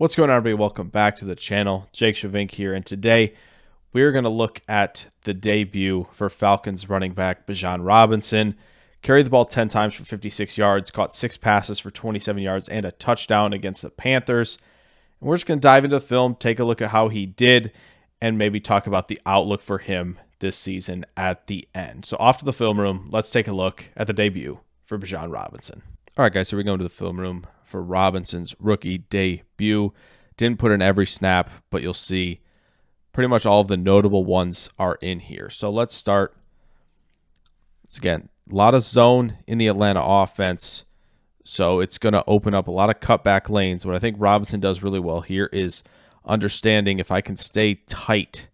What's going on, everybody? Welcome back to the channel. Jake Shavink here, and today we're going to look at the debut for Falcons running back Bijan Robinson. Carried the ball 10 times for 56 yards, caught 6 passes for 27 yards and a touchdown against the Panthers. And we're just going to dive into the film, take a look at how he did, and maybe talk about the outlook for him this season at the end. So off to the film room, let's take a look at the debut for Bijan Robinson. All right, guys, so we're going to the film room for Robinson's rookie debut. Didn't put in every snap, but you'll see pretty much all of the notable ones are in here. So let's start. Once again, a lot of zone in the Atlanta offense, so it's going to open up a lot of cutback lanes. What I think Robinson does really well here is understanding if I can stay tight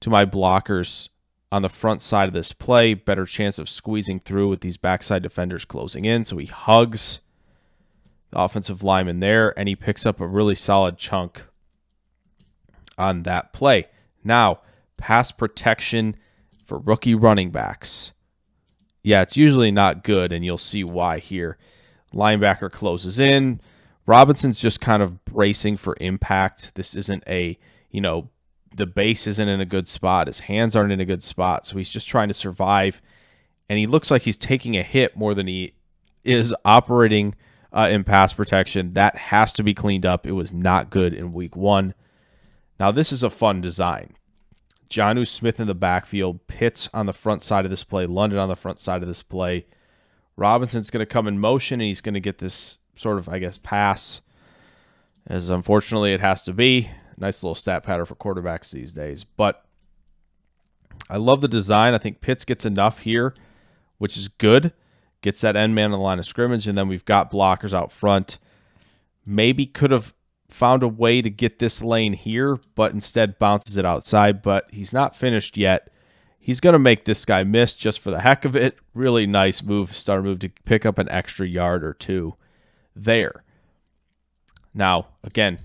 to my blockers on the front side of this play, better chance of squeezing through with these backside defenders closing in. So he hugs the offensive lineman there, and he picks up a really solid chunk on that play. Now, pass protection for rookie running backs. Yeah, it's usually not good, and you'll see why here. Linebacker closes in. Robinson's just kind of bracing for impact. This isn't a, the base isn't in a good spot. His hands aren't in a good spot, so he's just trying to survive. And he looks like he's taking a hit more than he is operating in pass protection. That has to be cleaned up. It was not good in week 1. Now, this is a fun design. Jonnu Smith in the backfield, Pitts on the front side of this play, London on the front side of this play. Robinson's going to come in motion, and he's going to get this sort of, pass, as unfortunately it has to be. Nice little stat pattern for quarterbacks these days. But I love the design. I think Pitts gets enough here, which is good. Gets that end man on the line of scrimmage, and then we've got blockers out front. Maybe could have found a way to get this lane here, but instead bounces it outside. But he's not finished yet. He's going to make this guy miss just for the heck of it. Really nice move, star move to pick up an extra yard or two there. Now, again,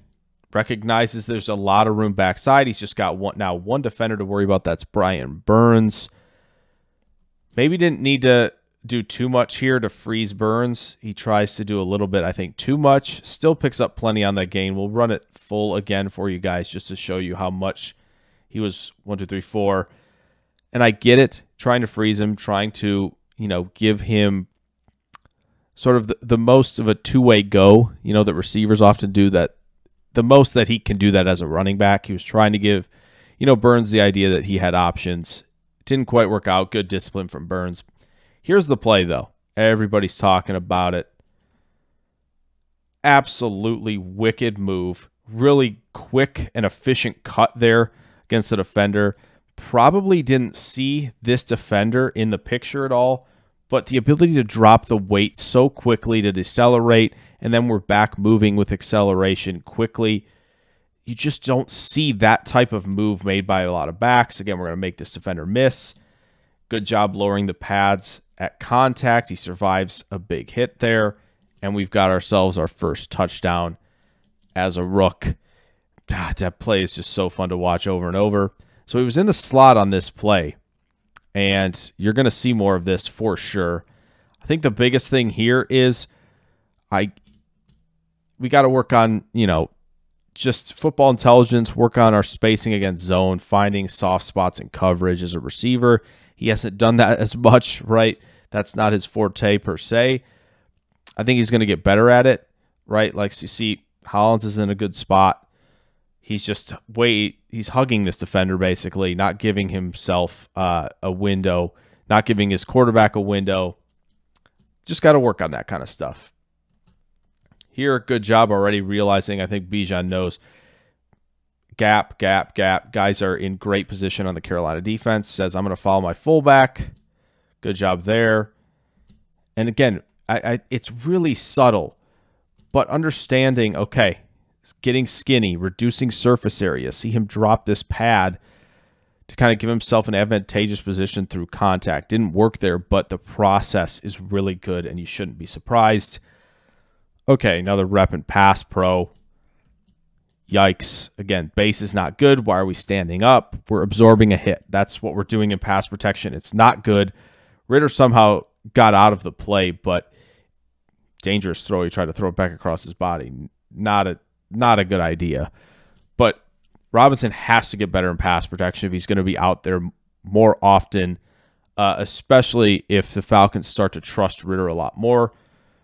recognizes there's a lot of room backside. He's just got one defender to worry about. That's Brian Burns. Maybe didn't need to do too much here to freeze Burns. He tries to do a little bit, I think, too much. Still picks up plenty on that gain. We'll run it full again for you guys just to show you how much he was 1, 2, 3, 4. And I get it, trying to freeze him, trying to, give him sort of the most of a two-way go, that receivers often do, that the most that he can do that as a running back. He was trying to give, Burns the idea that he had options. Didn't quite work out. Good discipline from Burns. Here's the play, though. Everybody's talking about it. Absolutely wicked move. Really quick and efficient cut there against the defender. Probably didn't see this defender in the picture at all, but the ability to drop the weight so quickly to decelerate, and then we're back moving with acceleration quickly. You just don't see that type of move made by a lot of backs. Again, we're going to make this defender miss. Good job lowering the pads at contact. He survives a big hit there, and we've got ourselves our first touchdown as a rook. God, that play is just so fun to watch over and over. So he was in the slot on this play, and you're going to see more of this for sure. I think the biggest thing here is we got to work on, just football intelligence, work on our spacing against zone, finding soft spots in coverage as a receiver. He hasn't done that as much, right? That's not his forte per se. I think he's going to get better at it, right? Like you see, Hollins is in a good spot. He's just he's hugging this defender basically, not giving himself a window, not giving his quarterback a window. Just got to work on that kind of stuff. Here, good job already realizing, I think Bijan knows, gap. Guys are in great position on the Carolina defense. Says, I'm going to follow my fullback. Good job there. And again, it's really subtle, but understanding, okay, getting skinny, reducing surface area. See him drop this pad to kind of give himself an advantageous position through contact. Didn't work there, but the process is really good, and you shouldn't be surprised. Okay, another rep and pass pro. Yikes. Again, base is not good. Why are we standing up? We're absorbing a hit. That's what we're doing in pass protection. It's not good. Ritter somehow got out of the play, but dangerous throw. He tried to throw it back across his body. Not not a good idea. But Robinson has to get better in pass protection if he's going to be out there more often, especially if the Falcons start to trust Ridder a lot more.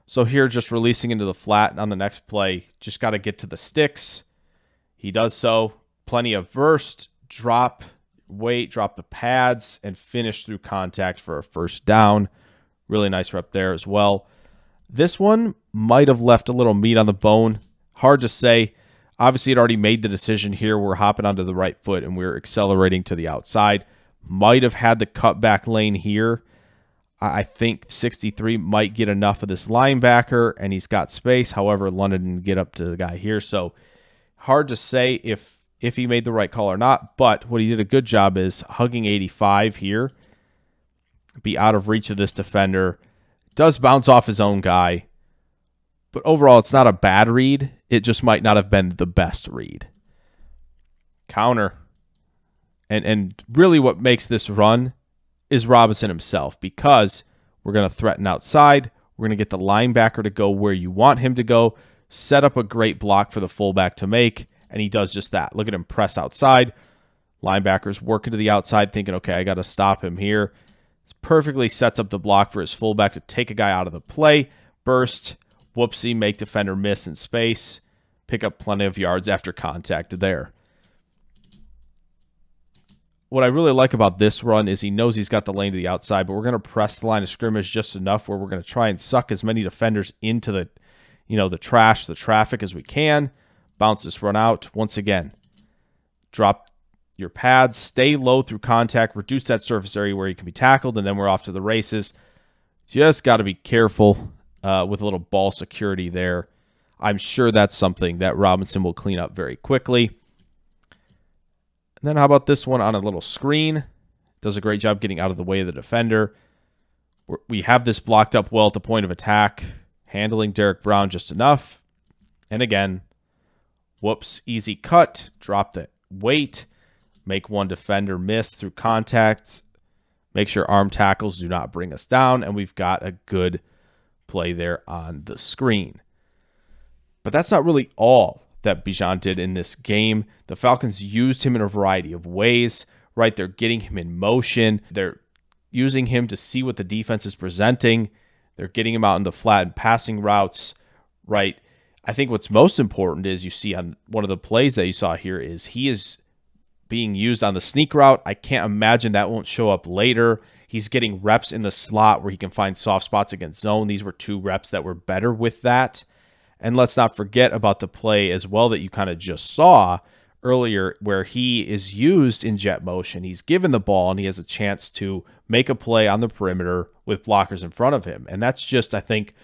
So here, just releasing into the flat, and on the next play, just got to get to the sticks. He does so. Plenty of burst, drop, wait, drop the pads, and finish through contact for a first down. Really nice rep there as well. This one might have left a little meat on the bone. Hard to say. Obviously, it already made the decision here. We're hopping onto the right foot, and we're accelerating to the outside. Might have had the cutback lane here. I think 63 might get enough of this linebacker, and he's got space. However, London didn't get up to the guy here. So hard to say if he made the right call or not. But what he did a good job is hugging 85 here. Be out of reach of this defender. Does bounce off his own guy. But overall, it's not a bad read. It just might not have been the best read. Counter. And really what makes this run is Robinson himself, because we're going to threaten outside. We're going to get the linebacker to go where you want him to go. Set up a great block for the fullback to make, and he does just that. Look at him press outside. Linebacker's working to the outside thinking, okay, I got to stop him here. Perfectly sets up the block for his fullback to take a guy out of the play. Burst. Whoopsie, make defender miss in space. Pick up plenty of yards after contact there. What I really like about this run is he knows he's got the lane to the outside, but we're going to press the line of scrimmage just enough where we're going to try and suck as many defenders into the, the trash, the traffic as we can. Bounce this run out. Once again, drop your pads, stay low through contact, reduce that surface area where you can be tackled, and then we're off to the races. Just got to be careful with a little ball security there. I'm sure that's something that Robinson will clean up very quickly. And then how about this one on a little screen? Does a great job getting out of the way of the defender. We have this blocked up well at the point of attack. Handling Derek Brown just enough. And again, whoops, easy cut. Drop the weight. Make one defender miss through contacts. Make sure arm tackles do not bring us down. And we've got a good play there on the screen. But that's not really all that Bijan did in this game. The Falcons used him in a variety of ways, right? They're getting him in motion. They're using him to see what the defense is presenting. They're getting him out in the flat and passing routes, right? I think what's most important is you see on one of the plays that you saw here is he is being used on the sneak route. I can't imagine that won't show up later. He's getting reps in the slot where he can find soft spots against zone. These were 2 reps that were better with that. And let's not forget about the play as well that you kind of just saw earlier where he is used in jet motion. He's given the ball and he has a chance to make a play on the perimeter with blockers in front of him. And that's just, I think,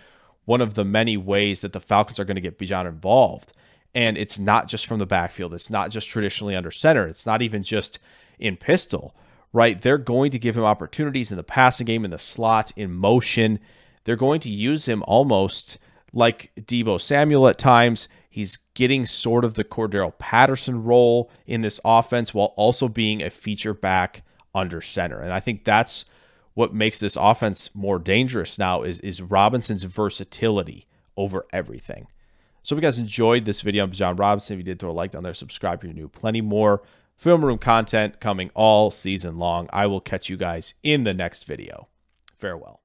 one of the many ways that the Falcons are going to get Bijan involved. And it's not just from the backfield. It's not just traditionally under center. It's not even just in pistol, right? They're going to give him opportunities in the passing game, in the slot, in motion. They're going to use him almost like Deebo Samuel at times. He's getting sort of the Cordero Patterson role in this offense while also being a feature back under center. And I think that's what makes this offense more dangerous now is Robinson's versatility over everything. So if you guys enjoyed this video on Bijan Robinson, if you did, throw a like down there, subscribe if you're new. Plenty more film room content coming all season long. I will catch you guys in the next video. Farewell.